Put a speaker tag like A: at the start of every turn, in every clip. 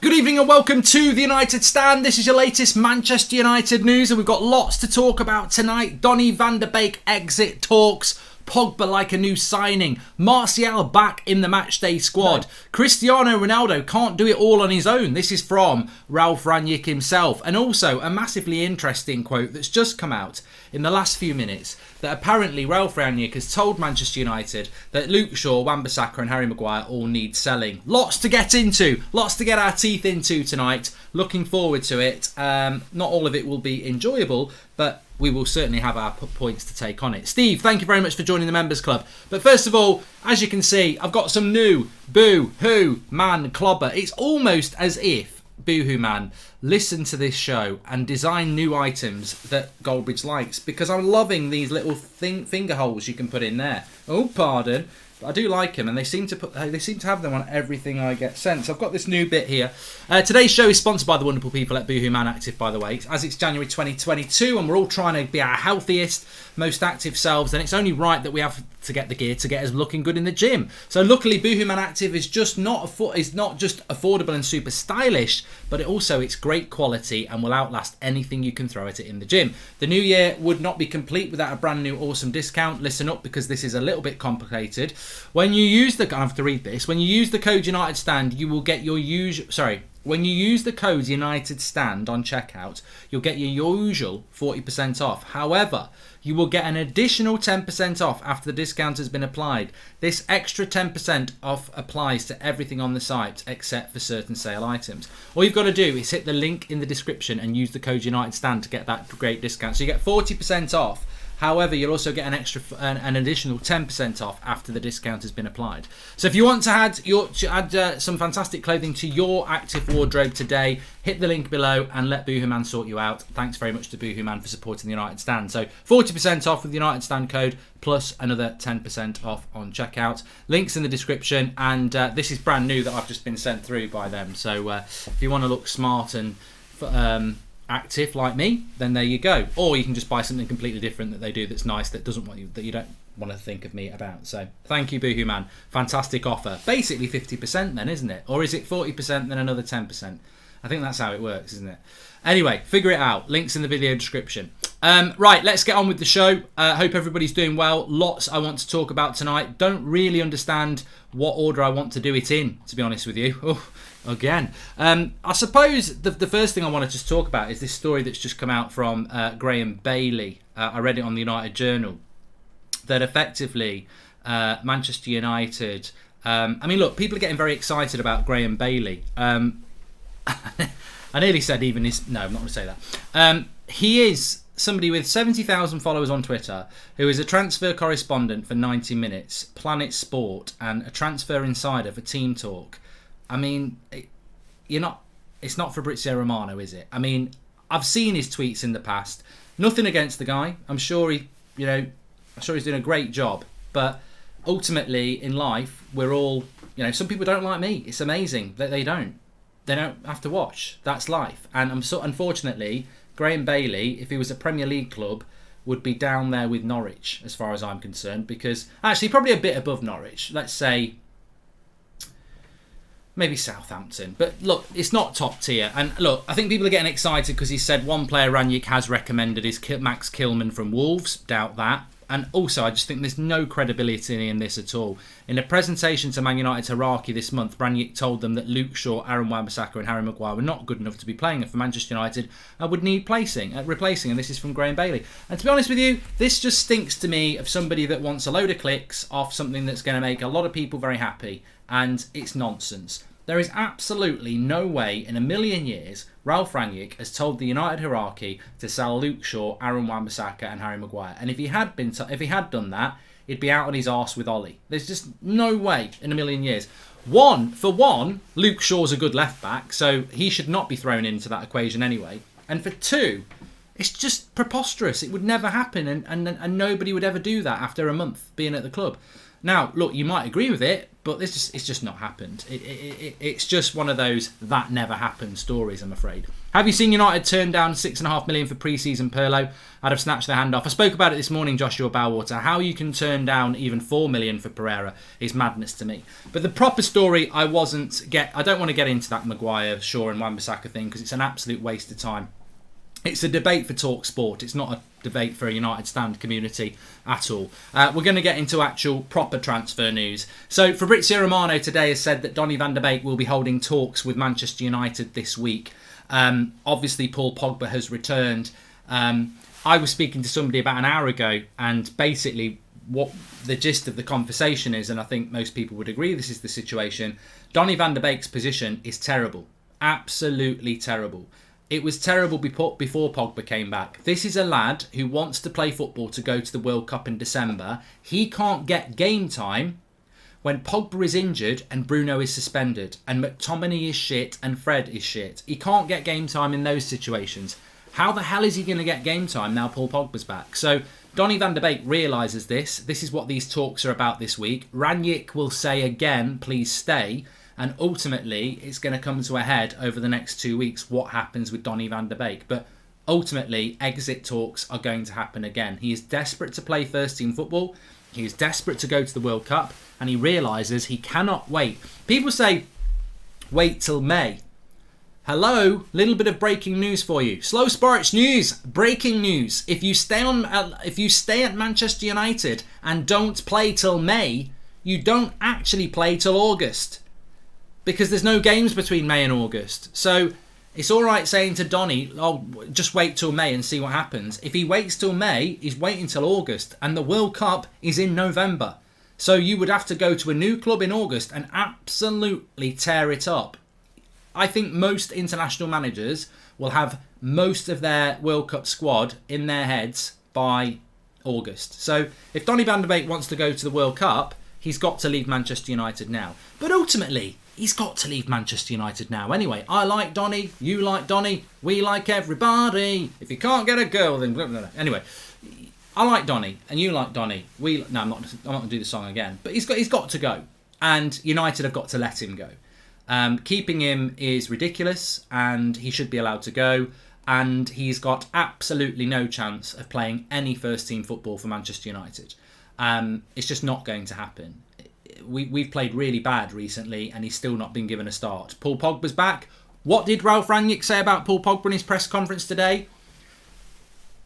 A: Good evening and welcome to the United Stand. This is your latest Manchester United news and we've got lots to talk about tonight. Donny van der Beek exit talks. Pogba like a new signing. Martial back in the matchday squad. No. Cristiano Ronaldo can't do it all on his own. This is from Ralf Rangnick himself. And also a massively interesting quote that's just come out in the last few minutes that apparently Ralf Rangnick has told Manchester United that Luke Shaw, Wan-Bissaka and Harry Maguire all need selling. Lots to get into. Lots to get our teeth into tonight. Looking forward to it. Not all of it will be enjoyable, but we will certainly have our points to take on it. Steve, thank you very much for joining the Members Club. But first of all, as you can see, I've got some new Boo-Hoo Man clobber. It's almost as if Boo-Hoo Man listened to this show and designed new items that Goldbridge likes, because I'm loving these little finger holes you can put in there. Oh, pardon. I do like them, and they seem to have them on everything I get sent. So I've got this new bit here. Today's show is sponsored by the wonderful people at Boohoo Man Active, by the way, as it's January 2022, and we're all trying to be our healthiest, most active selves, and it's only right that we have to get the gear to get us looking good in the gym. So luckily, Boohoo Man Active is just not just affordable and super stylish, but it's great quality and will outlast anything you can throw at it in the gym. The new year would not be complete without a brand new awesome discount. Listen up, because this is a little bit complicated. When you use the, I have to read this. When you use the code United Stand, you will get your usual. When you use the code United Stand on checkout, you'll get your usual 40% off. However, you will get an additional 10% off after the discount has been applied. This extra 10% off applies to everything on the site except for certain sale items. All you've got to do is hit the link in the description and use the code United Stand to get that great discount. So you get 40% off. However, you'll also get an additional 10% off after the discount has been applied. So if you want to add some fantastic clothing to your active wardrobe today, hit the link below and let Boohoo Man sort you out. Thanks very much to Boohoo Man for supporting the United Stand. So 40% off with the United Stand code, plus another 10% off on checkout. Links in the description, and this is brand new that I've just been sent through by them. So if you want to look smart and active like me, then there you go. Or you can just buy something completely different that they do that's nice, that you don't want to think of me about. So thank you, Boohoo Man. Fantastic offer. Basically 50% then, isn't it? Or is it 40% then another 10%? I think that's how it works, isn't it? Anyway, figure it out. Links in the video description. Right, let's get on with the show. Hope everybody's doing well. Lots I want to talk about tonight. Don't really understand what order I want to do it in, to be honest with you. Oh, again. I suppose the first thing I want to just talk about is this story that's just come out from Graham Bailey. I read it on the United Journal. That effectively Manchester United... I mean, look, people are getting very excited about Graham Bailey. I nearly said even his... No, I'm not going to say that. He is somebody with 70,000 followers on Twitter who is a transfer correspondent for 90 Minutes, Planet Sport, and a transfer insider for Team Talk. I mean, it's not Fabrizio Romano, is it? I mean, I've seen his tweets in the past. Nothing against the guy. I'm sure he's doing a great job. But ultimately, in life, we're all, some people don't like me. It's amazing that they don't. They don't have to watch. That's life. And unfortunately, Graham Bailey, if he was a Premier League club, would be down there with Norwich, as far as I'm concerned. Because, actually, probably a bit above Norwich. Let's say maybe Southampton. But look, it's not top tier. And look, I think people are getting excited because he said one player Rangnick has recommended is Max Kilman from Wolves. Doubt that. And also, I just think there's no credibility in this at all. In a presentation to Man United's hierarchy this month, Rangnick told them that Luke Shaw, Aaron Wan-Bissaka and Harry Maguire were not good enough to be playing for Manchester United and would need replacing. And this is from Graham Bailey. And to be honest with you, this just stinks to me of somebody that wants a load of clicks off something that's going to make a lot of people very happy. And it's nonsense. There is absolutely no way in a million years Ralf Rangnick has told the United hierarchy to sell Luke Shaw, Aaron Wan-Bissaka and Harry Maguire. And if he had done that, he'd be out on his arse with Ollie. There's just no way in a million years. For one, Luke Shaw's a good left back, so he should not be thrown into that equation anyway. And for two, it's just preposterous. It would never happen, and nobody would ever do that after a month being at the club. Now, look, you might agree with it, but it's just not happened. It's just one of those that never happened stories, I'm afraid. Have you seen United turn down $6.5 million for pre-season Pirlo? I'd have snatched their hand off. I spoke about it this morning, Joshua Bowwater. How you can turn down even $4 million for Pereira is madness to me. But the proper story, I don't want to get into that Maguire, Shaw and Wan-Bissaka thing because it's an absolute waste of time. It's a debate for Talk Sport. It's not a debate for a United Stand community at all. We're going to get into actual proper transfer news. So Fabrizio Romano today has said that Donny van de Beek will be holding talks with Manchester United this week. Obviously, Paul Pogba has returned. I was speaking to somebody about an hour ago, and basically what the gist of the conversation is, and I think most people would agree this is the situation, Donny van de Beek's position is terrible. Absolutely terrible. It was terrible before Pogba came back. This is a lad who wants to play football to go to the World Cup in December. He can't get game time when Pogba is injured and Bruno is suspended and McTominay is shit and Fred is shit. He can't get game time in those situations. How the hell is he going to get game time now Paul Pogba's back? So Donny van de Beek realises this. This is what these talks are about this week. Rangnick will say again, please stay. And ultimately, it's going to come to a head over the next 2 weeks what happens with Donny van de Beek. But ultimately, exit talks are going to happen again. He is desperate to play first team football. He is desperate to go to the World Cup. And he realises he cannot wait. People say, wait till May. Hello, little bit of breaking news for you. Slow Sports News, breaking news. If you stay at Manchester United and don't play till May, you don't actually play till August. Because there's no games between May and August. So it's all right saying to Donny, oh, just wait till May and see what happens. If he waits till May, he's waiting till August. And the World Cup is in November. So you would have to go to a new club in August and absolutely tear it up. I think most international managers will have most of their World Cup squad in their heads by August. So if Donny van de Beek wants to go to the World Cup, he's got to leave Manchester United now. But ultimately, he's got to leave Manchester United now. Anyway, I like Donny, you like Donny, we like everybody. If you can't get a girl, then... Anyway, I like Donny, and you like Donny. I'm not going to do the song again. But he's got to go. And United have got to let him go. Keeping him is ridiculous, and he should be allowed to go. And he's got absolutely no chance of playing any first-team football for Manchester United. It's just not going to happen. We've played really bad recently and he's still not been given a start. Paul Pogba's back. What did Ralph Rangnick say about Paul Pogba in his press conference today?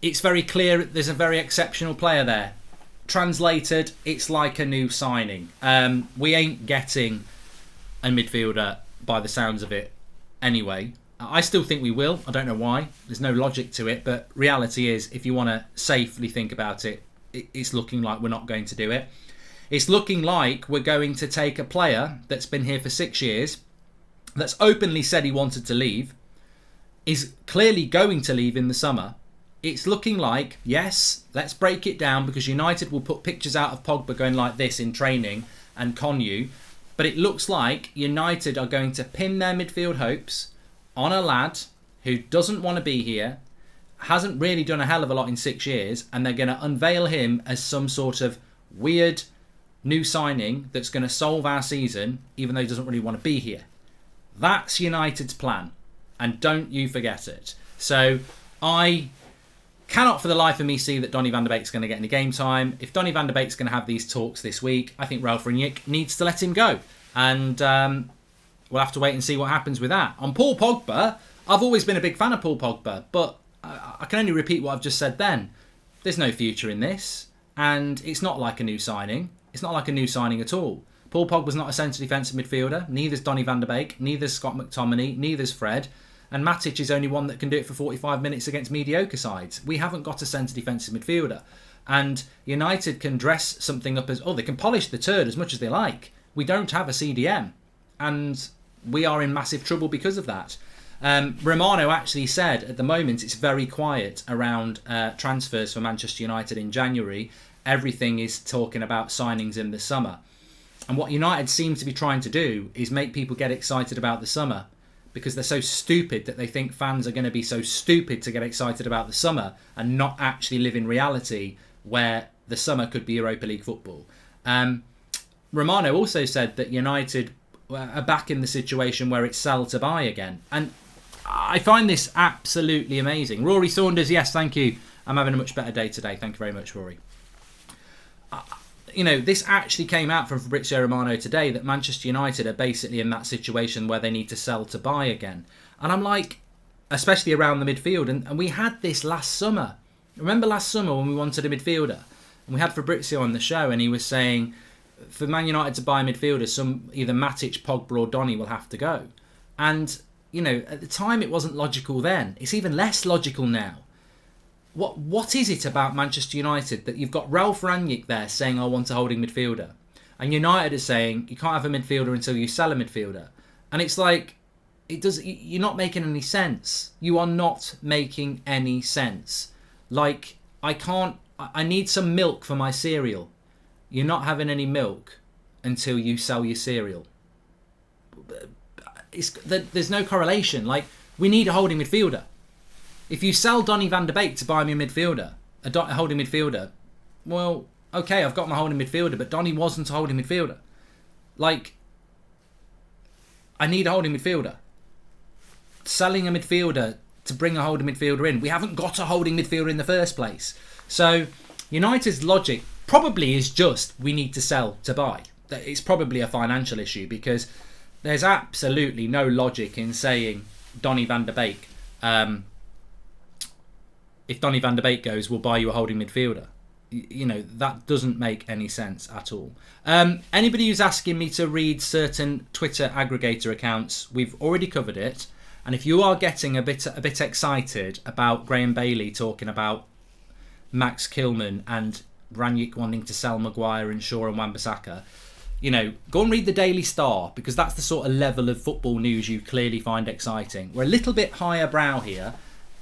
A: It's very clear there's a very exceptional player there. Translated, it's like a new signing. We ain't getting a midfielder by the sounds of it anyway. I still think we will. I don't know why. There's no logic to it. But reality is, if you want to safely think about it, it's looking like we're not going to do it. It's looking like we're going to take a player that's been here for 6 years, that's openly said he wanted to leave, is clearly going to leave in the summer. It's looking like, yes, let's break it down because United will put pictures out of Pogba going like this in training and con you. But it looks like United are going to pin their midfield hopes on a lad who doesn't want to be here, hasn't really done a hell of a lot in 6 years, and they're going to unveil him as some sort of weird new signing that's going to solve our season, even though he doesn't really want to be here. That's United's plan, and don't you forget it. So I cannot for the life of me see that Donny van de Beek's going to get any game time. If Donny van de Beek's going to have these talks this week, I think Ralph Rangnick needs to let him go. And we'll have to wait and see what happens with that. On Paul Pogba, I've always been a big fan of Paul Pogba, but I can only repeat what I've just said then. There's no future in this, and it's not like a new signing. It's not like a new signing at all. Paul Pogba's not a centre defensive midfielder. Neither's Donny van de Beek. Neither's Scott McTominay. Neither's Fred. And Matic is only one that can do it for 45 minutes against mediocre sides. We haven't got a centre defensive midfielder. And United can dress something up as, they can polish the turd as much as they like. We don't have a CDM. And we are in massive trouble because of that. Romano actually said at the moment it's very quiet around transfers for Manchester United in January. Everything is talking about signings in the summer. And what United seem to be trying to do is make people get excited about the summer because they're so stupid that they think fans are going to be so stupid to get excited about the summer and not actually live in reality where the summer could be Europa League football. Romano also said that United are back in the situation where it's sell to buy again. And I find this absolutely amazing. Rory Saunders, yes, thank you. I'm having a much better day today. Thank you very much, Rory. This actually came out from Fabrizio Romano today, that Manchester United are basically in that situation where they need to sell to buy again. And I'm like, especially around the midfield. And we had this last summer. Remember last summer when we wanted a midfielder? And we had Fabrizio on the show, and he was saying, for Man United to buy a midfielder, either Matic, Pogba or Donny will have to go. And, at the time it wasn't logical then. It's even less logical now. What is it about Manchester United that you've got Ralph Rangnick there saying, I want a holding midfielder, and United is saying you can't have a midfielder until you sell a midfielder? And it's like, you're not making any sense. You are not making any sense. Like, I need some milk for my cereal. You're not having any milk until you sell your cereal. There's no correlation. Like, we need a holding midfielder. If you sell Donny van de Beek to buy me a midfielder, a holding midfielder, well, okay, I've got my holding midfielder, but Donny wasn't a holding midfielder. Like, I need a holding midfielder. Selling a midfielder to bring a holding midfielder in. We haven't got a holding midfielder in the first place. So, United's logic probably is just, we need to sell to buy. It's probably a financial issue, because there's absolutely no logic in saying Donny van de Beek, if Donny van de Beek goes, we'll buy you a holding midfielder. That doesn't make any sense at all. Anybody who's asking me to read certain Twitter aggregator accounts, we've already covered it. And if you are getting a bit excited about Graham Bailey talking about Max Kilman and Rangnick wanting to sell Maguire and Shaw and Wan-Bissaka, go and read the Daily Star, because that's the sort of level of football news you clearly find exciting. We're a little bit higher brow here.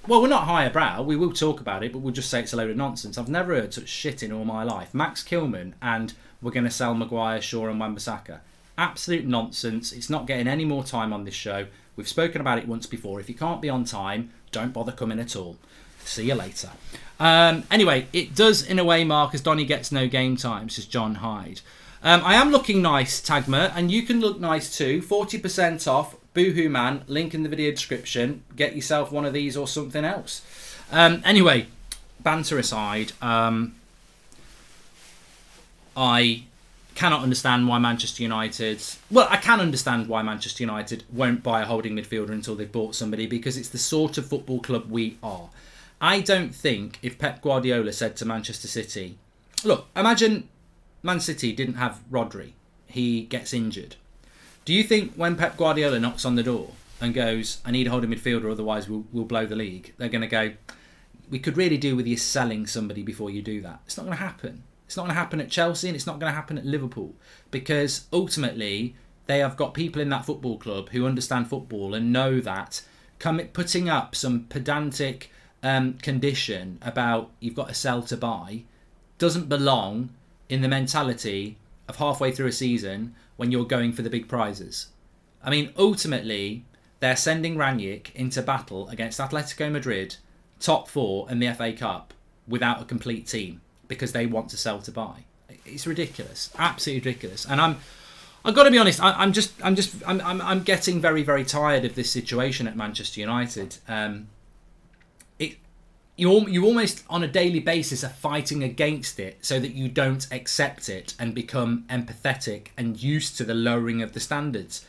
A: Well, we're not higher brow. We will talk about it, but we'll just say it's a load of nonsense. I've never heard such shit in all my life. Max Kilman and we're going to sell Maguire, Shaw and Wan-Bissaka. Absolute nonsense. It's not getting any more time on this show. We've spoken about it once before. If you can't be on time, don't bother coming at all. See you later. Anyway, it does in a way, Mark, as Donny gets no game time, says John Hyde. I am looking nice, Tagma, and you can look nice too. 40% off. Boohoo Man, link in the video description. Get yourself one of these or something else. Anyway, banter aside, I cannot understand why Manchester United... Well, I can understand why Manchester United won't buy a holding midfielder until they've bought somebody, because it's the sort of football club we are. I don't think if Pep Guardiola said to Manchester City, look, imagine Man City didn't have Rodri. He gets injured. Do you think when Pep Guardiola knocks on the door and goes, I need a holding midfielder, otherwise we'll blow the league, they're going to go, we could really do with you selling somebody before you do that? It's not going to happen. It's not going to happen at Chelsea, and it's not going to happen at Liverpool, because ultimately they have got people in that football club who understand football and know that putting up some pedantic condition about you've got to sell to buy doesn't belong in the mentality of halfway through a season when you're going for the big prizes. I mean, ultimately, they're sending Rangnick into battle against Atletico Madrid, top four, and the FA Cup without a complete team because they want to sell to buy. It's ridiculous, absolutely ridiculous. And I've got to be honest, I'm getting very, very tired of this situation at Manchester United. You almost on a daily basis are fighting against it so that you don't accept it and become empathetic and used to the lowering of the standards.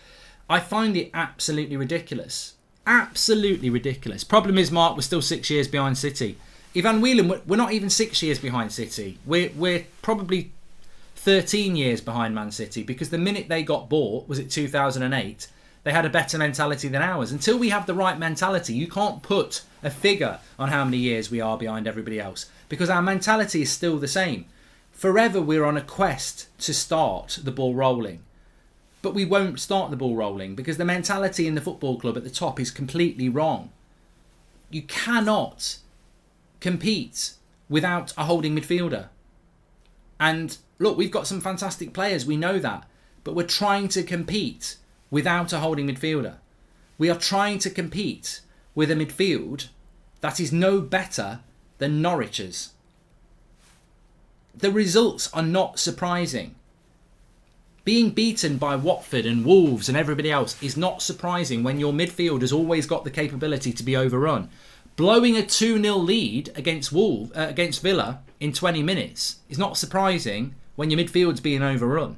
A: I find it absolutely ridiculous. Absolutely ridiculous. Problem is, Mark, we're still 6 years behind City. Ivan Whelan, we're not even 6 years behind City. We're probably 13 years behind Man City, because the minute they got bought, was it 2008, they had a better mentality than ours. Until we have the right mentality, you can't put a figure on how many years we are behind everybody else, because our mentality is still the same. Forever we're on a quest to start the ball rolling, but we won't start the ball rolling because the mentality in the football club at the top is completely wrong. You cannot compete without a holding midfielder. And look, we've got some fantastic players, we know that, but we're trying to compete without a holding midfielder. We are trying to compete with a midfield that is no better than Norwich's. The results are not surprising. Being beaten by Watford and Wolves and everybody else is not surprising when your midfield has always got the capability to be overrun. Blowing a 2-0 lead against Villa in 20 minutes is not surprising when your midfield's being overrun.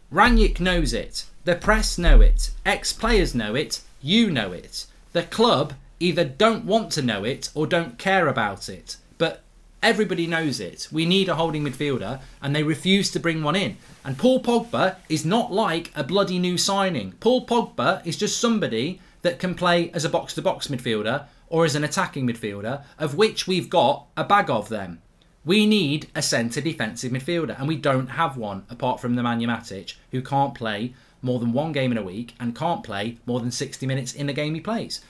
A: Rangnick knows it. The press know it. Ex-players know it. You know it. The club either don't want to know it or don't care about it. But everybody knows it. We need a holding midfielder, and they refuse to bring one in. And Paul Pogba is not like a bloody new signing. Paul Pogba is just somebody that can play as a box-to-box midfielder or as an attacking midfielder, of which we've got a bag of them. We need a centre defensive midfielder, and we don't have one apart from Nemanja Matic, who can't play more than one game in a week and can't play more than 60 minutes in a game he plays.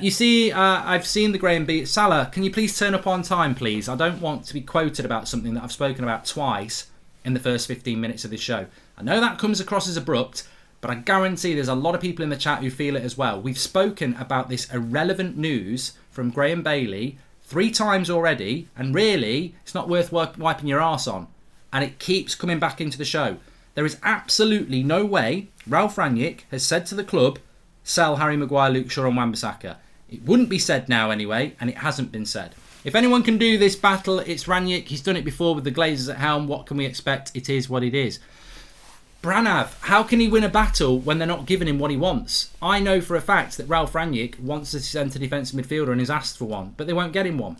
A: You see, I've seen the Graham B. Salah, can you please turn up on time, please? I don't want to be quoted about something that I've spoken about twice in the first 15 minutes of this show. I know that comes across as abrupt, but I guarantee there's a lot of people in the chat who feel it as well. We've spoken about this irrelevant news from Graham Bailey 3 times already, and really, it's not worth wiping your arse on. And it keeps coming back into the show. There is absolutely no way Ralph Rangnick has said to the club, sell Harry Maguire, Luke Shaw and Wan-Bissaka. It wouldn't be said now anyway, and it hasn't been said. If anyone can do this battle, it's Rangnick. He's done it before with the Glazers at helm. What can we expect? It is what it is. Branav, how can he win a battle when they're not giving him what he wants? I know for a fact that Ralph Rangnick wants a centre defensive midfielder and has asked for one, but they won't get him one.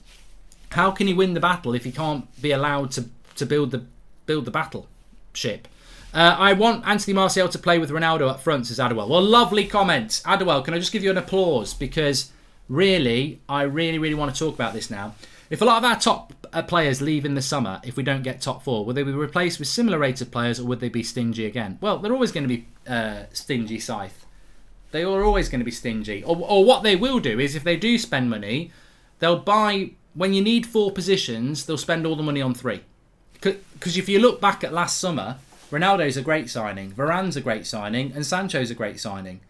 A: How can he win the battle if he can't be allowed to build the battleship? I want Anthony Martial to play with Ronaldo up front, says Adewell. Well, lovely comment. Adewell, can I just give you an applause? Because really, I really want to talk about this now. If a lot of our top players leave in the summer, if we don't get top 4, will they be replaced with similar rated players, or would they be stingy again? Well, they're always going to be stingy, Scythe. They are always going to be stingy. Or what they will do is, if they do spend money, they'll buy, when you need 4 positions, they'll spend all the money on 3. Because if you look back at last summer, Ronaldo's a great signing, Varane's a great signing, and Sancho's a great signing.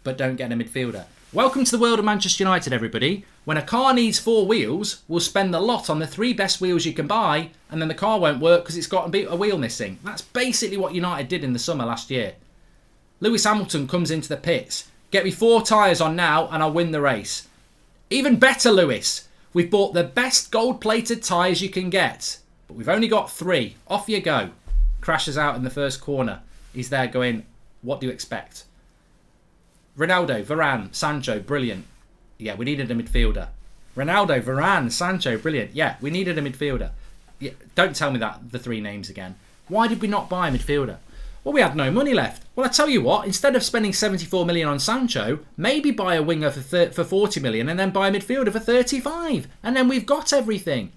A: But don't get a midfielder. Welcome to the world of Manchester United, everybody. When a car needs 4 wheels, we'll spend the lot on the 3 best wheels you can buy, and then the car won't work because it's got a wheel missing. That's basically what United did in the summer last year. Lewis Hamilton comes into the pits. Get me 4 tyres on now and I'll win the race. Even better, Lewis. We've bought the best gold-plated tyres you can get, but we've only got 3. Off you go. Crashes out in the first corner. He's there going, what do you expect? Ronaldo, Varane, Sancho, brilliant. Yeah, we needed a midfielder. Ronaldo, Varane, Sancho, brilliant. Yeah, we needed a midfielder. Yeah, don't tell me that, the 3 names again. Why did we not buy a midfielder? Well, we had no money left. Well, I tell you what, instead of spending 74 million on Sancho, maybe buy a winger for 40 million and then buy a midfielder for 35. And then we've got everything.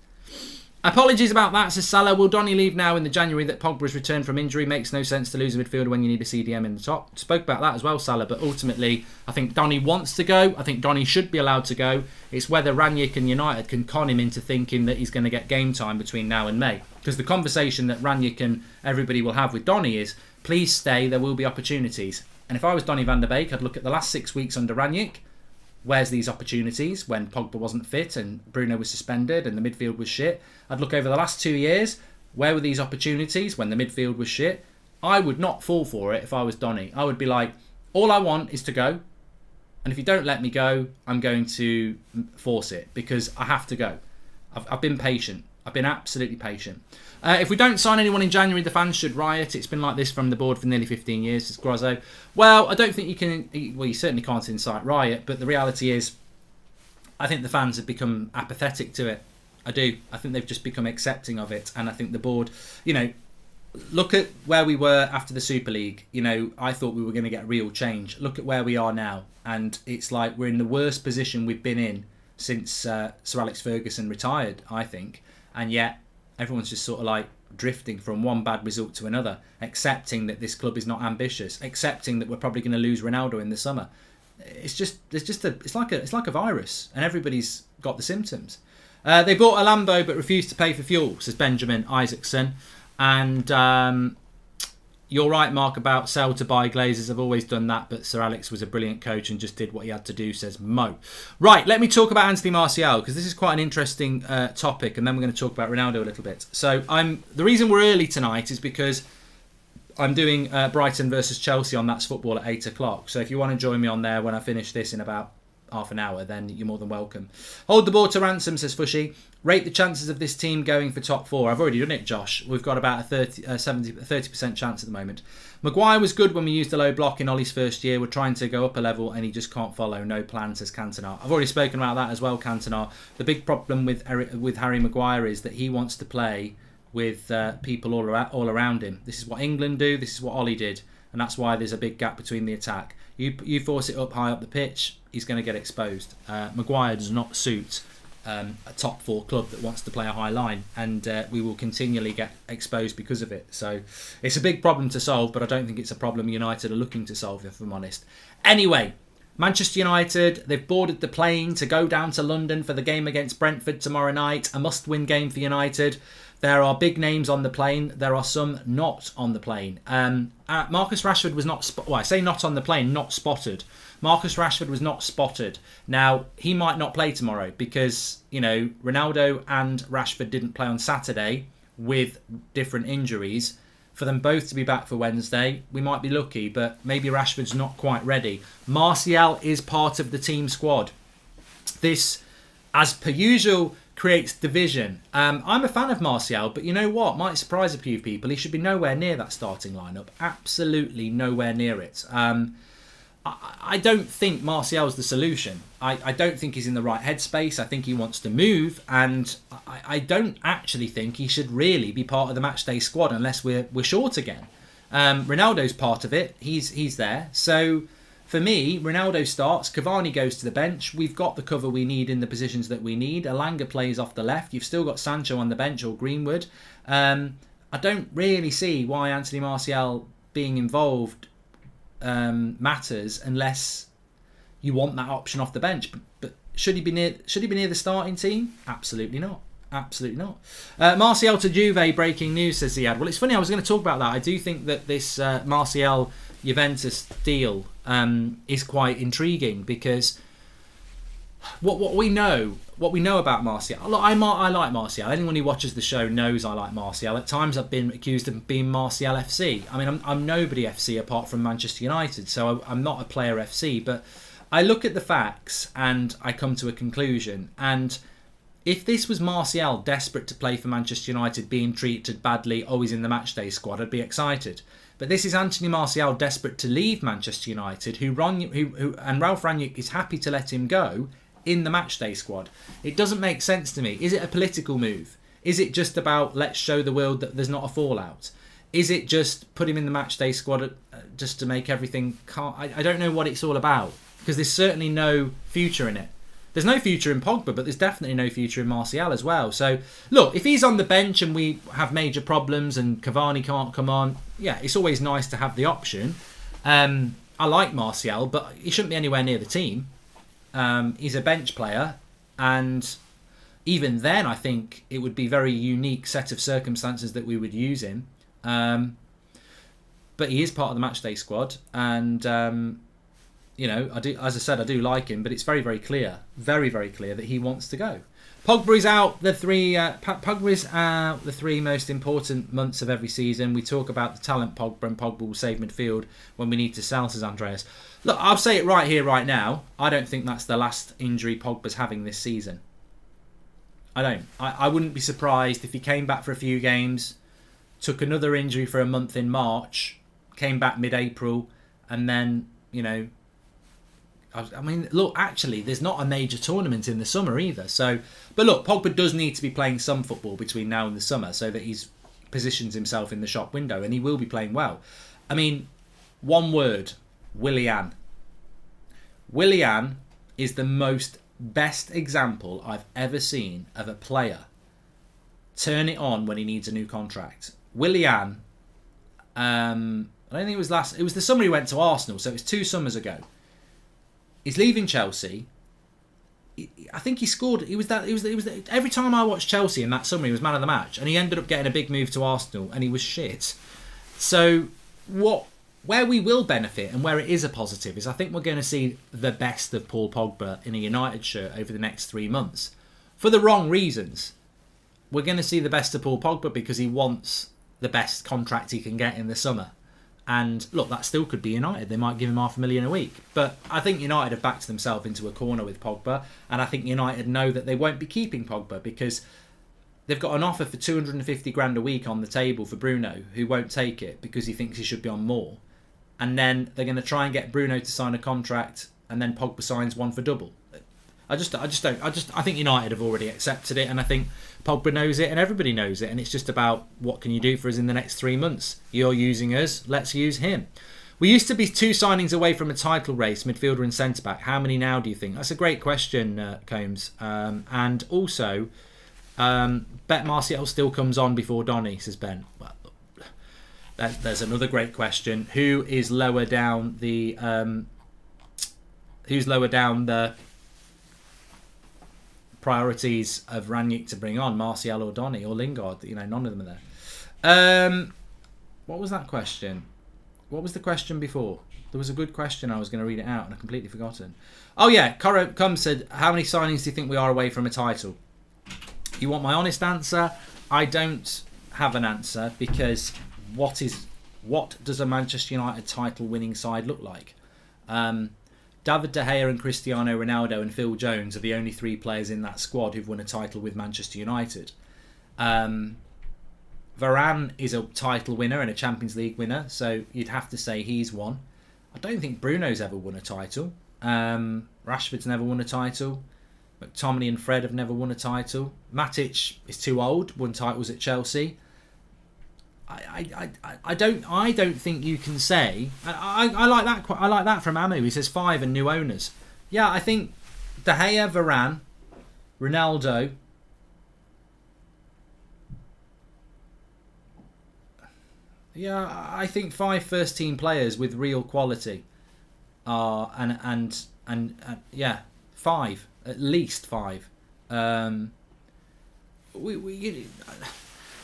A: Apologies about that, says Salah. Will Donny leave now in the January that Pogba's returned from injury? Makes no sense to lose a midfielder when you need a CDM in the top. Spoke about that as well, Salah, but ultimately I think Donny wants to go. I think Donny should be allowed to go. It's whether Rangnick and United can con him into thinking that he's going to get game time between now and May. Because the conversation that Rangnick and everybody will have with Donny is, please stay, there will be opportunities. And if I was Donny van der Beek, I'd look at the last 6 weeks under Rangnick. Where's these opportunities when Pogba wasn't fit and Bruno was suspended and the midfield was shit? I'd look over the last 2 years. Where were these opportunities when the midfield was shit? I would not fall for it if I was Donny. I would be like, all I want is to go. And if you don't let me go, I'm going to force it because I have to go. I've been patient. I've been absolutely patient. If we don't sign anyone in January, the fans should riot. It's been like this from the board for nearly 15 years, says Grozzo. Well, I don't think you can... Well, you certainly can't incite riot, but the reality is I think the fans have become apathetic to it. I do. I think they've just become accepting of it. And I think the board, look at where we were after the Super League. I thought we were going to get real change. Look at where we are now. And it's like we're in the worst position we've been in since Sir Alex Ferguson retired, I think. And yet everyone's just sort of like drifting from one bad result to another, accepting that this club is not ambitious, accepting that we're probably going to lose Ronaldo in the summer. It's like a virus, and everybody's got the symptoms. They bought a Lambo but refused to pay for fuel, says Benjamin Isaacson. And you're right, Mark, about sell to buy Glazers. I've always done that, but Sir Alex was a brilliant coach and just did what he had to do, says Mo. Right, let me talk about Anthony Martial, because this is quite an interesting topic, and then we're going to talk about Ronaldo a little bit. So the reason we're early tonight is because I'm doing Brighton versus Chelsea on That's Football at 8 o'clock. So if you want to join me on there when I finish this in about half an hour, then you're more than welcome. Hold the ball to ransom, says Fushy. Rate the chances of this team going for top 4. I've already done it, Josh. We've got about a 30% chance at the moment. Maguire was good when we used the low block in Ollie's first year. We're trying to go up a level and he just can't follow. No plan, says Cantona. I've already spoken about that as well, Cantona. The big problem with Harry Maguire is that he wants to play with people all around him. This is what England do. This is what Ollie did. And that's why there's a big gap between the attack. You force it up high up the pitch, he's going to get exposed. Maguire does not suit a top 4 club that wants to play a high line, and we will continually get exposed because of it. So it's a big problem to solve, but I don't think it's a problem United are looking to solve, if I'm honest. Anyway, Manchester United, they've boarded the plane to go down to London for the game against Brentford tomorrow night. A must-win game for United. There are big names on the plane. There are some not on the plane. Marcus Rashford was not... I say not on the plane, not spotted. Marcus Rashford was not spotted. Now, he might not play tomorrow because, Ronaldo and Rashford didn't play on Saturday with different injuries. For them both to be back for Wednesday, we might be lucky, but maybe Rashford's not quite ready. Martial is part of the team squad. This, as per usual, creates division. I'm a fan of Martial, but you know what? Might surprise a few people. He should be nowhere near that starting lineup. Absolutely nowhere near it. I don't think Martial's the solution. I don't think he's in the right headspace. I think he wants to move, and I don't actually think he should really be part of the matchday squad unless we're short again. Ronaldo's part of it. He's there. So for me, Ronaldo starts, Cavani goes to the bench. We've got the cover we need in the positions that we need. Elanga plays off the left. You've still got Sancho on the bench or Greenwood. I don't really see why Anthony Martial being involved matters unless you want that option off the bench. But should he be near the starting team? Absolutely not. Absolutely not. Martial to Juve, breaking news, says Ziad. Well, it's funny, I was going to talk about that. I do think that this Martial Juventus deal is quite intriguing because what we know about Martial. Look, I like Martial. Anyone who watches the show knows I like Martial. At times I've been accused of being Martial FC. I mean, I'm nobody FC apart from Manchester United, so I'm not a player FC. But I look at the facts and I come to a conclusion. And if this was Martial desperate to play for Manchester United, being treated badly, always in the matchday squad, I'd be excited. But this is Anthony Martial desperate to leave Manchester United, who and Ralph Rangnick is happy to let him go in the matchday squad. It doesn't make sense to me. Is it a political move? Is it just about let's show the world that there's not a fallout? Is it just put him in the matchday squad just to make everything calm? I don't know what it's all about because there's certainly no future in it. There's no future in Pogba, but there's definitely no future in Martial as well. So, look, if he's on the bench and we have major problems and Cavani can't come on, yeah, it's always nice to have the option. I like Martial, but he shouldn't be anywhere near the team. He's a bench player, and even then I think it would be a very unique set of circumstances that we would use him. But he is part of the matchday squad, and I do, as I said, I do like him, but it's very, very clear that he wants to go. Pogba is out the 3 most important months of every season. We talk about the talent Pogba, and Pogba will save midfield when we need to sell, says Andreas. Look, I'll say it right here, right now. I don't think that's the last injury Pogba's having this season. I don't. I wouldn't be surprised if he came back for a few games, took another injury for a month in March, came back mid-April, and then, I mean, look, actually, there's not a major tournament in the summer either. So, but look, Pogba does need to be playing some football between now and the summer so that he's positions himself in the shop window, and he will be playing well. I mean, one word, Willian. Willian is the best example I've ever seen of a player turn it on when he needs a new contract. Willian, I don't think it was the summer he went to Arsenal, so it was 2 summers ago. He's leaving Chelsea. I think he scored. Every time I watched Chelsea in that summer, he was man of the match, and he ended up getting a big move to Arsenal, and he was shit. So where we will benefit and where it is a positive is I think we're going to see the best of Paul Pogba in a United shirt over the next 3 months. For the wrong reasons. We're going to see the best of Paul Pogba because he wants the best contract he can get in the summer. And look, that still could be United. They might give him $500,000 a week. But I think United have backed themselves into a corner with Pogba. And I think United know that they won't be keeping Pogba because they've got an offer for 250 grand a week on the table for Bruno, who won't take it because he thinks he should be on more. And then they're going to try and get Bruno to sign a contract, and then Pogba signs one for double. I think United have already accepted it, and I think Pogba knows it, and everybody knows it, and it's just about what can you do for us in the next 3 months. You're using us, let's use him. We used to be 2 signings away from a title race, midfielder and centre back. How many now do you think? That's a great question, Combs. And also, Bet Martial still comes on before Donny, says Ben. Well, there's another great question. Who's lower down the priorities of Rangnick to bring on, Martial or Donny or Lingard? None of them are there. What was that question? What was the question before? There was a good question. I was going to read it out and I've completely forgotten. Oh yeah, Come said, how many signings do you think we are away from a title? You want my honest answer? I don't have an answer because what does a Manchester United title winning side look like? David De Gea and Cristiano Ronaldo and Phil Jones are the only 3 players in that squad who've won a title with Manchester United. Varane is a title winner and a Champions League winner, so you'd have to say he's won. I don't think Bruno's ever won a title. Rashford's never won a title. McTominay and Fred have never won a title. Matic is too old, won titles at Chelsea. I don't think you can say. I like that. I like that from Amu. He says 5 and new owners. Yeah, I think De Gea, Varane, Ronaldo. Yeah, I think 5 first team players with real quality are and yeah, 5 at least 5.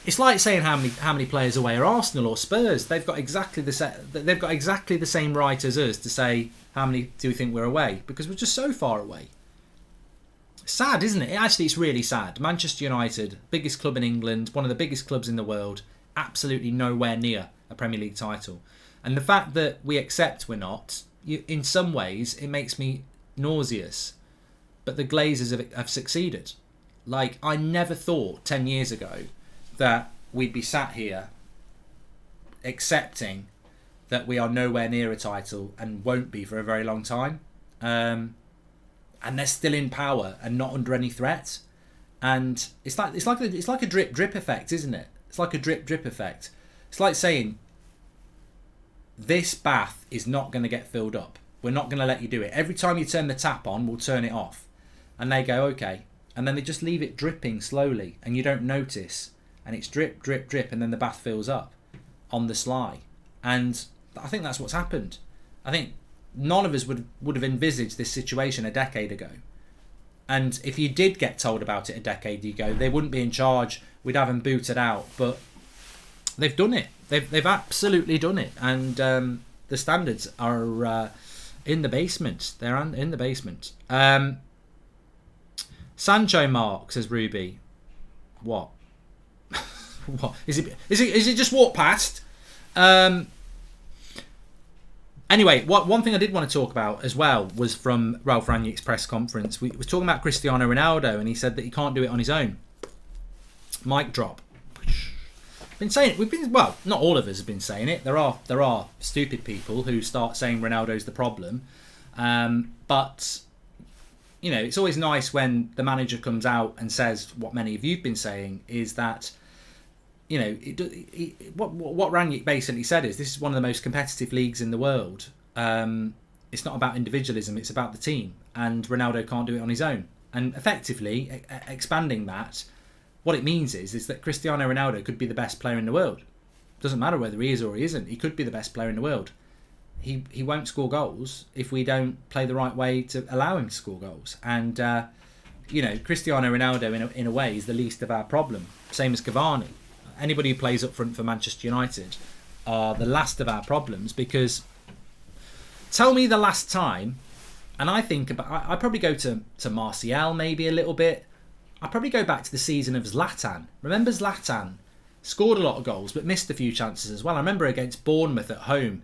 A: It's like saying how many players away are Arsenal or Spurs. They've got exactly the same right as us to say how many do we think we're away, because we're just so far away. Sad, isn't it? Actually, it's really sad. Manchester United, biggest club in England, one of the biggest clubs in the world, absolutely nowhere near a Premier League title. And the fact that we accept we're not, in some ways, it makes me nauseous. But the Glazers have succeeded. Like, I never thought 10 years ago that we'd be sat here accepting that we are nowhere near a title and won't be for a very long time. And they're still in power and not under any threat. And it's like a drip effect, isn't it? It's like a drip effect. It's like saying, this bath is not going to get filled up. We're not going to let you do it. Every time you turn the tap on, we'll turn it off. And they go, okay. And then they just leave it dripping slowly and you don't notice. And it's drip, drip, drip, and then the bath fills up on the sly. And I think that's what's happened. I think none of us would have envisaged this situation a decade ago. And if you did get told about it a decade ago, they wouldn't be in charge. We'd have them booted out. But they've done it. They've absolutely done it. And the standards are in the basement. They're in the basement. Sancho Mark, says Ruby. What? What is it? Is it just walk past? Anyway, one thing I did want to talk about as well was from Ralph Rangnick's press conference. We were talking about Cristiano Ronaldo, and he said that he can't do it on his own. Mic drop. Been saying it. Not all of us have been saying it. There are stupid people who start saying Ronaldo's the problem, but it's always nice when the manager comes out and says what many of you've been saying, is that. What Rangnick basically said is this is one of the most competitive leagues in the world. It's not about individualism, it's about the team. And Ronaldo can't do it on his own. And effectively, expanding that, what it means is that Cristiano Ronaldo could be the best player in the world. Doesn't matter whether he is or he isn't. He could be the best player in the world. He won't score goals if we don't play the right way to allow him to score goals. And, Cristiano Ronaldo, in a way, is the least of our problem. Same as Cavani. Anybody who plays up front for Manchester United are the last of our problems, because tell me the last time, and I probably go to Martial maybe a little bit. I probably go back to the season of Zlatan. Remember Zlatan Scored a lot of goals, but missed a few chances as well. I remember against Bournemouth at home,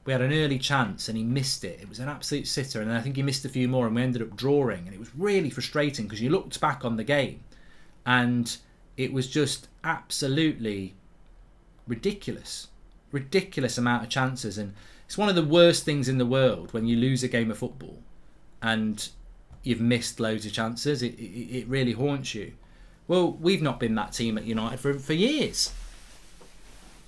A: we had an early chance and he missed it. It was an absolute sitter, and then I think he missed a few more and we ended up drawing. And it was really frustrating because you looked back on the game and it was just absolutely ridiculous amount of chances. And it's one of the worst things in the world when you lose a game of football and you've missed loads of chances. It really haunts you. Well, we've not been that team at United for years.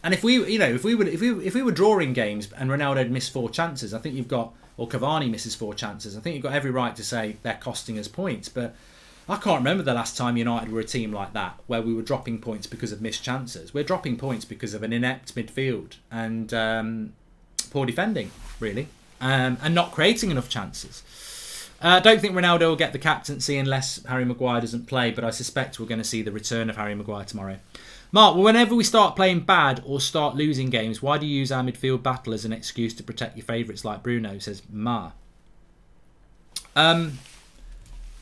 A: And if we were drawing games and Ronaldo had missed 4 chances, I think you've got, or Cavani misses 4 chances, I think you've got every right to say they're costing us points. But I can't remember the last time United were a team like that, where we were dropping points because of missed chances. We're dropping points because of an inept midfield and poor defending, really, and not creating enough chances. I don't think Ronaldo will get the captaincy unless Harry Maguire doesn't play, but I suspect we're going to see the return of Harry Maguire tomorrow. Mark, whenever we start playing bad or start losing games, why do you use our midfield battle as an excuse to protect your favourites like Bruno, says Ma. I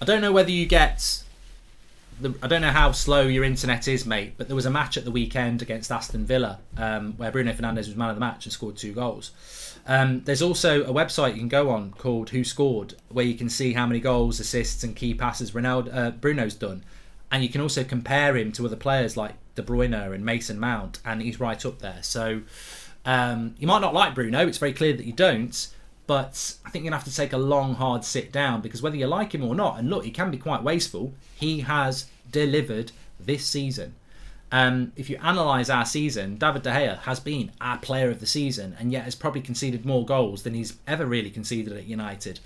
A: don't know whether you get... I don't know how slow your internet is, mate, but there was a match at the weekend against Aston Villa where Bruno Fernandes was man of the match and scored 2 goals. There's also a website you can go on called Who Scored, where you can see how many goals, assists and key passes Bruno's done. And you can also compare him to other players like De Bruyne and Mason Mount, and he's right up there. So you might not like Bruno, it's very clear that you don't, but I think you're going to have to take a long, hard sit down, because whether you like him or not, and look, he can be quite wasteful, he has delivered this season. If you analyse our season, David De Gea has been our player of the season, and yet has probably conceded more goals than he's ever really conceded at United.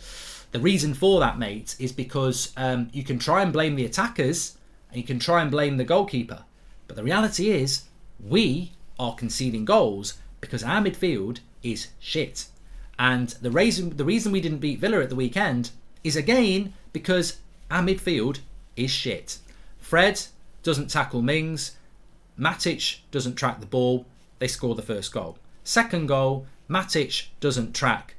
A: The reason for that, mate, is because you can try and blame the attackers, and you can try and blame the goalkeeper. But the reality is, we are conceding goals because our midfield is shit. And the reason we didn't beat Villa at the weekend is, again, because our midfield is shit. Fred doesn't tackle Mings. Matic doesn't track the ball. They score the first goal. Second goal, Matic doesn't track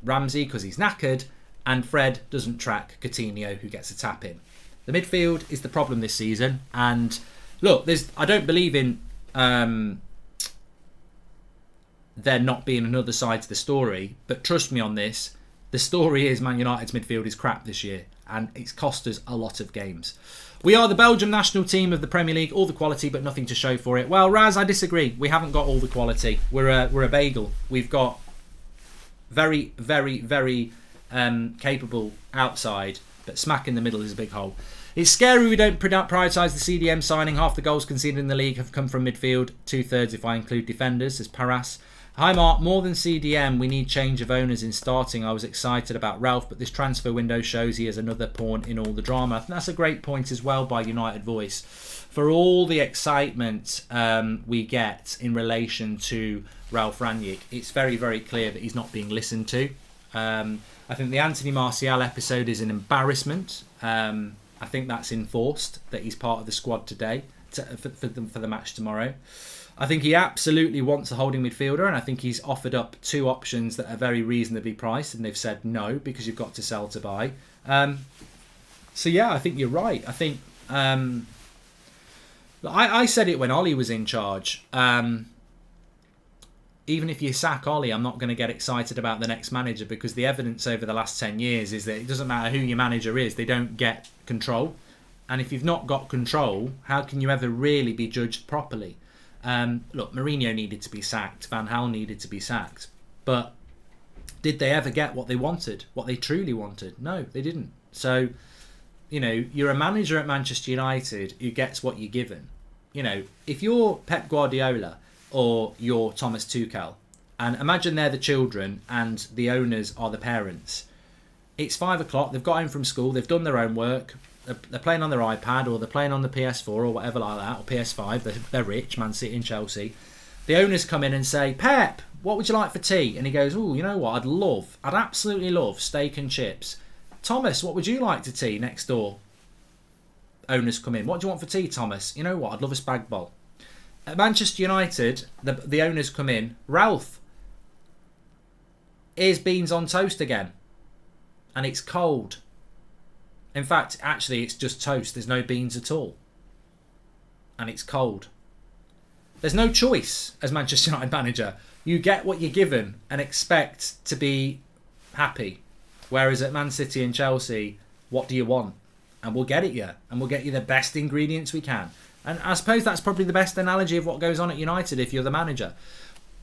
A: Ramsey because he's knackered. And Fred doesn't track Coutinho, who gets a tap in. The midfield is the problem this season. And look, I don't believe in there not being another side to the story, but trust me on this, the story is Man United's midfield is crap this year, and it's cost us a lot of games. We are the Belgium national team of the Premier League, all the quality but nothing to show for it. Well, Raz, I disagree. We haven't got all the quality. We're a bagel. We've got very, very, very capable outside, but smack in the middle is a big hole. It's scary we don't prioritise the CDM signing. Half the goals conceded in the league have come from midfield. 2/3 if I include defenders, says Paras. Hi Mark, more than CDM, we need change of owners in starting. I was excited about Ralph, but this transfer window shows he is another pawn in all the drama. I think that's a great point as well by United Voice. For all the excitement we get in relation to Ralph Rangnick, it's very, very clear that he's not being listened to. I think the Anthony Martial episode is an embarrassment. I think that's enforced, that he's part of the squad today for the match tomorrow. I think he absolutely wants a holding midfielder, and I think he's offered up 2 options that are very reasonably priced, and they've said no because you've got to sell to buy. So yeah, I think you're right. I think I said it when Ollie was in charge. Even if you sack Ollie, I'm not going to get excited about the next manager, because the evidence over the last 10 years is that it doesn't matter who your manager is, they don't get control. And if you've not got control, how can you ever really be judged properly? Look, Mourinho needed to be sacked. Van Gaal needed to be sacked. But did they ever get what they wanted? What they truly wanted? No, they didn't. So, you're a manager at Manchester United who gets what you're given. If you're Pep Guardiola or you're Thomas Tuchel, and imagine they're the children and the owners are the parents. It's 5 o'clock, they've got home from school, they've done their own work, they're playing on their iPad or they're playing on the PS4 or whatever like that, or PS5, they're rich, Man City and Chelsea. The owners come in and say, Pep, what would you like for tea? And he goes, oh, you know what, I'd absolutely love steak and chips. Thomas, what would you like to tea next door? Owners come in, what do you want for tea, Thomas? You know what, I'd love a spag bol. At Manchester United, the owners come in, Ralph, here's beans on toast again. And it's cold. In fact, actually, it's just toast. There's no beans at all. And it's cold. There's no choice as Manchester United manager. You get what you're given and expect to be happy. Whereas at Man City and Chelsea, what do you want? And we'll get it you. And we'll get you the best ingredients we can. And I suppose that's probably the best analogy of what goes on at United if you're the manager.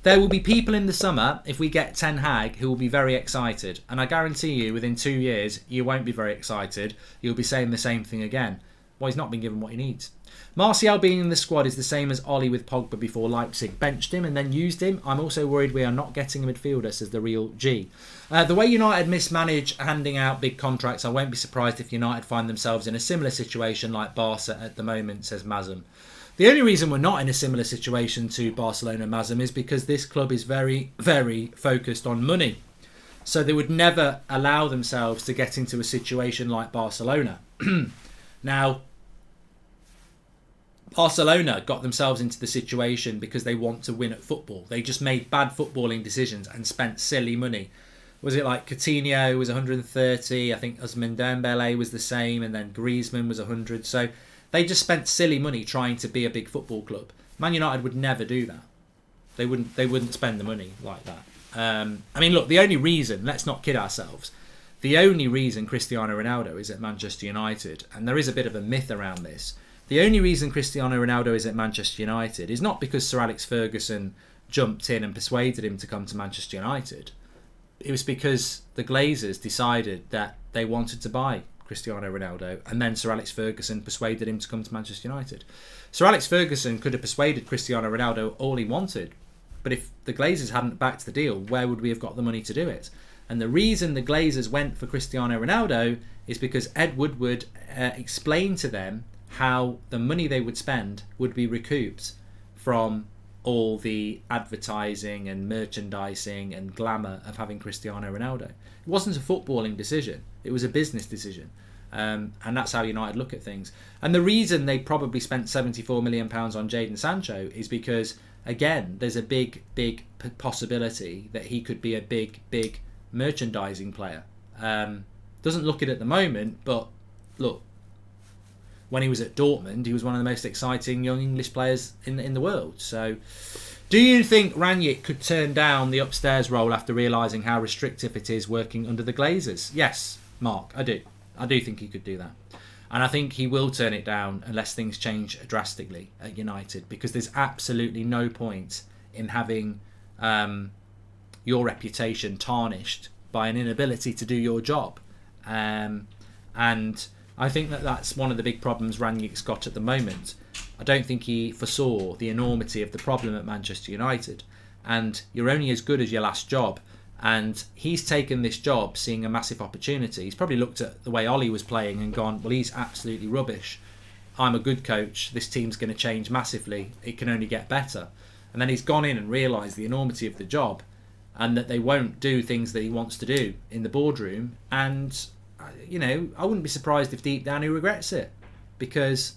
A: There will be people in the summer, if we get Ten Hag, who will be very excited. And I guarantee you, within 2 years, you won't be very excited. You'll be saying the same thing again. Well, he's not been given what he needs. Martial being in the squad is the same as Oli with Pogba before Leipzig. Benched him and then used him. I'm also worried we are not getting a midfielder, says the real G. The way United mismanage handing out big contracts, I won't be surprised if United find themselves in a similar situation like Barca at the moment, says Mazem. The only reason we're not in a similar situation to Barcelona, Mazem, is because this club is very, very focused on money. So they would never allow themselves to get into a situation like Barcelona. Now, Barcelona got themselves into the situation because they want to win at football. They just made bad footballing decisions and spent silly money. Was it like Coutinho was 130? I think Ousmane Dembele was the same, and then Griezmann was 100. So they just spent silly money trying to be a big football club. Man United would never do that. They wouldn't spend the money like that. I mean, look, the only reason, let's not kid ourselves, the only reason Cristiano Ronaldo is at Manchester United, and there is a bit of a myth around this, the only reason Cristiano Ronaldo is at Manchester United is not because Sir Alex Ferguson jumped in and persuaded him to come to Manchester United. It was because the Glazers decided that they wanted to buy Cristiano Ronaldo, and then Sir Alex Ferguson persuaded him to come to Manchester United. Sir Alex Ferguson could have persuaded Cristiano Ronaldo all he wanted, but if the Glazers hadn't backed the deal, where would we have got the money to do it? And the reason the Glazers went for Cristiano Ronaldo is because Ed Woodward explained to them how the money they would spend would be recouped from all the advertising and merchandising and glamour of having Cristiano Ronaldo. It wasn't a footballing decision, it was a business decision. And that's how United look at things. And the reason they probably spent £74 million on Jadon Sancho is because, again, there's a big possibility that he could be a big merchandising player. Doesn't look it at the moment, but look, when he was at Dortmund, he was one of the most exciting young English players in the world. So, do you think Rangnick could turn down the upstairs role after realising how restrictive it is working under the Glazers? Yes, Mark, I do. I do think he could do that. And I think he will turn it down unless things change drastically at United, because there's absolutely no point in having your reputation tarnished by an inability to do your job. And I think that's one of the big problems Rangnick's got at the moment. I don't think he foresaw the enormity of the problem at Manchester United. And you're only as good as your last job. And he's taken this job seeing a massive opportunity. He's probably looked at the way Oli was playing and gone, well, he's absolutely rubbish. I'm a good coach. This team's going to change massively. It can only get better. And then he's gone in and realised the enormity of the job and that they won't do things that he wants to do in the boardroom. And you know, I wouldn't be surprised if deep down he regrets it, because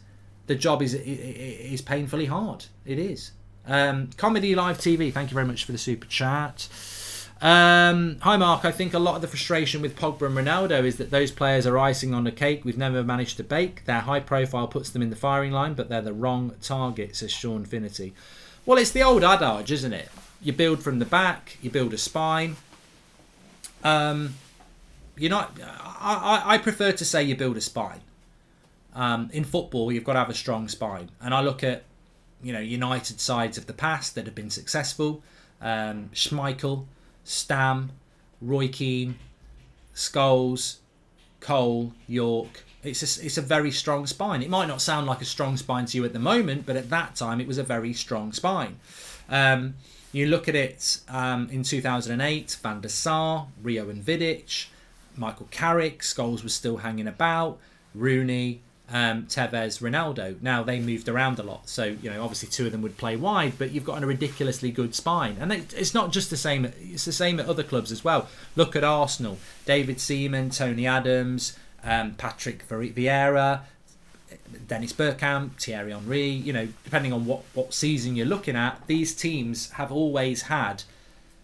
A: the job is painfully hard. It is. Comedy Live TV, thank you very much for the super chat. Hi Mark, I think a lot of the frustration with Pogba and Ronaldo is that those players are icing on a cake we've never managed to bake. Their high profile puts them in the firing line, but they're the wrong target, says Sean Finity. Well, it's the old adage, isn't it? You build from the back, you build a spine. I prefer to say you build a spine. In football, you've got to have a strong spine. And I look at, United sides of the past that have been successful. Schmeichel, Stam, Roy Keane, Scholes, Cole, York. It's a very strong spine. It might not sound like a strong spine to you at the moment, but at that time it was a very strong spine. You look at it in 2008, Van der Sar, Rio and Vidic, Michael Carrick, Scholes was still hanging about, Rooney, Tevez, Ronaldo. Now they moved around a lot, so obviously two of them would play wide, but you've got a ridiculously good spine, and it's not just the same. It's the same at other clubs as well. Look at Arsenal: David Seaman, Tony Adams, Patrick Vieira, Dennis Bergkamp, Thierry Henry. Depending on what season you're looking at, these teams have always had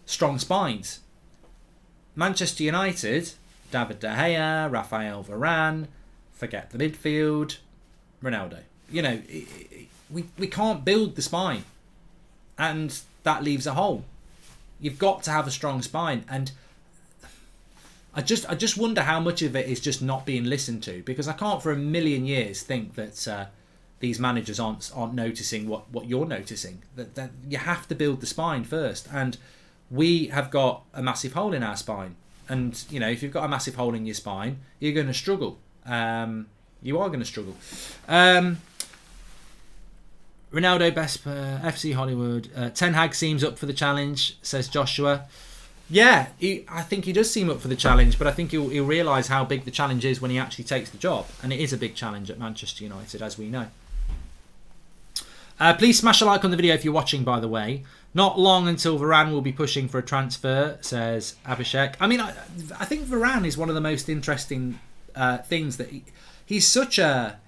A: strong spines. Manchester United, David De Gea, Rafael Varane, forget the midfield, Ronaldo. We can't build the spine. and that leaves a hole. You've got to have a strong spine, and I just wonder how much of it is just not being listened to, because I can't for a million years think that these managers aren't noticing what you're noticing. That you have to build the spine first, and we have got a massive hole in our spine. And if you've got a massive hole in your spine, you're going to struggle. You are going to struggle. Ronaldo best FC Hollywood. Ten Hag seems up for the challenge, says Joshua. Yeah, I think he does seem up for the challenge, but I think he'll realise how big the challenge is when he actually takes the job. And it is a big challenge at Manchester United, as we know. Please smash a like on the video if you're watching, by the way. Not long until Varane will be pushing for a transfer, says Abhishek. I mean, I think Varane is one of the most interesting things that he's such a...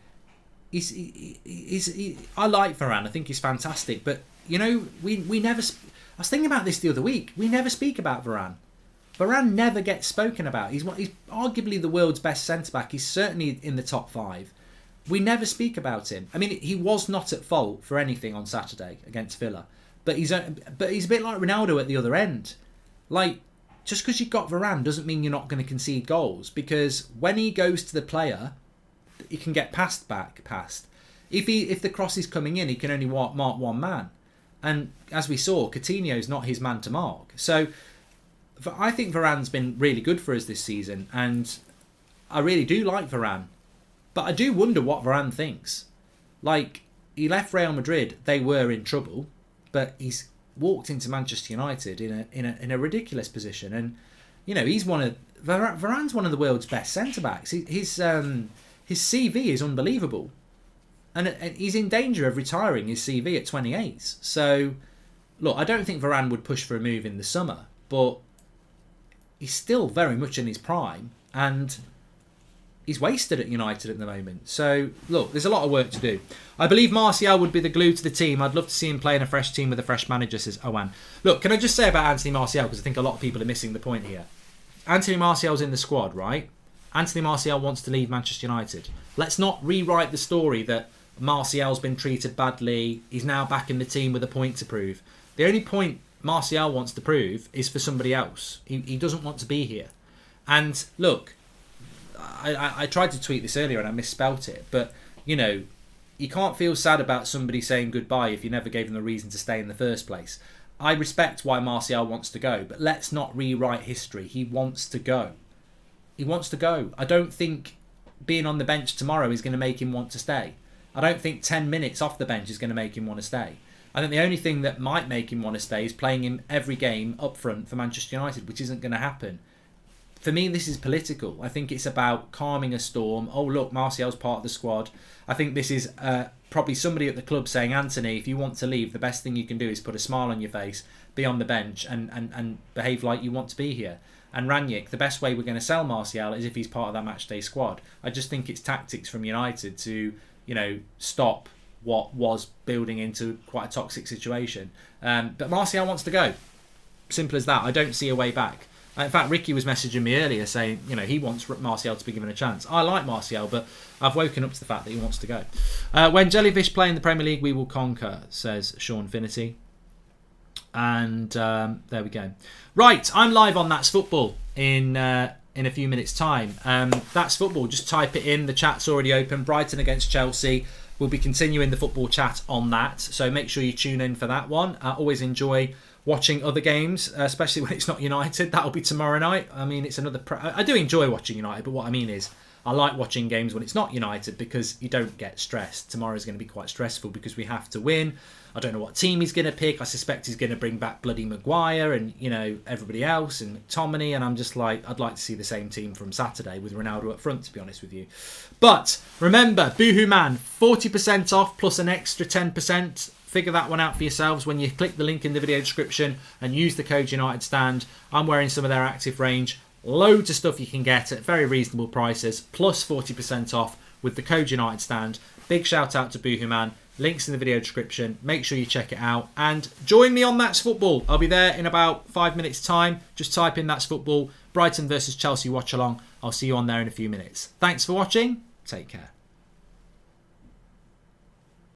A: I like Varane. I think he's fantastic. But, we never... I was thinking about this the other week. We never speak about Varane. Varane never gets spoken about. He's arguably the world's best centre-back. He's certainly in the top 5. We never speak about him. I mean, he was not at fault for anything on Saturday against Villa. But he's a bit like Ronaldo at the other end. Like, just because you've got Varane doesn't mean you're not going to concede goals. Because when he goes to the player, he can get past. If the cross is coming in, he can only mark one man. And as we saw, Coutinho's not his man to mark. So I think Varane's been really good for us this season. And I really do like Varane. But I do wonder what Varane thinks. Like, he left Real Madrid, they were in trouble. But he's walked into Manchester United in a ridiculous position. And, Varane's one of the world's best centre-backs. His CV is unbelievable. And he's in danger of retiring his CV at 28. So, look, I don't think Varane would push for a move in the summer, but he's still very much in his prime, and he's wasted at United at the moment. So, look, there's a lot of work to do. I believe Martial would be the glue to the team. I'd love to see him play in a fresh team with a fresh manager, says Owen. Look, can I just say about Anthony Martial, because I think a lot of people are missing the point here. Anthony Martial's in the squad, right? Anthony Martial wants to leave Manchester United. Let's not rewrite the story that Martial's been treated badly. He's now back in the team with a point to prove. The only point Martial wants to prove is for somebody else. He doesn't want to be here. And look, I tried to tweet this earlier and I misspelt it. But, you can't feel sad about somebody saying goodbye if you never gave them a reason to stay in the first place. I respect why Martial wants to go, but let's not rewrite history. He wants to go. He wants to go. I don't think being on the bench tomorrow is going to make him want to stay. I don't think 10 minutes off the bench is going to make him want to stay. I think the only thing that might make him want to stay is playing him every game up front for Manchester United, which isn't going to happen. For me, this is political. I think it's about calming a storm. Oh, look, Martial's part of the squad. I think this is probably somebody at the club saying, Anthony, if you want to leave, the best thing you can do is put a smile on your face, be on the bench and behave like you want to be here. And Ranić, the best way we're going to sell Martial is if he's part of that matchday squad. I just think it's tactics from United to... stop what was building into quite a toxic situation. But Martial wants to go. Simple as that. I don't see a way back. In fact, Ricky was messaging me earlier saying, he wants Martial to be given a chance. I like Martial, but I've woken up to the fact that he wants to go. When Jellyfish play in the Premier League, we will conquer, says Sean Finity. And there we go. Right, I'm live on That's Football in a few minutes' time. That's football. Just type it in. The chat's already open. Brighton against Chelsea. We'll be continuing the football chat on that. So make sure you tune in for that one. I always enjoy watching other games, especially when it's not United. That'll be tomorrow night. I mean, it's another... I do enjoy watching United, but what I mean is I like watching games when it's not United because you don't get stressed. Tomorrow's going to be quite stressful because we have to win. I don't know what team he's going to pick. I suspect he's going to bring back bloody Maguire and, everybody else and McTominay. And I'm just like, I'd like to see the same team from Saturday with Ronaldo up front, to be honest with you. But remember, Boohoo Man, 40% off plus an extra 10%. Figure that one out for yourselves when you click the link in the video description and use the code United Stand. I'm wearing some of their active range. Loads of stuff you can get at very reasonable prices, plus 40% off with the code United Stand. Big shout out to Boohoo Man. Links in the video description. Make sure you check it out. And join me on That's Football. I'll be there in about 5 minutes' time. Just type in That's Football. Brighton versus Chelsea watch along. I'll see you on there in a few minutes. Thanks for watching. Take care.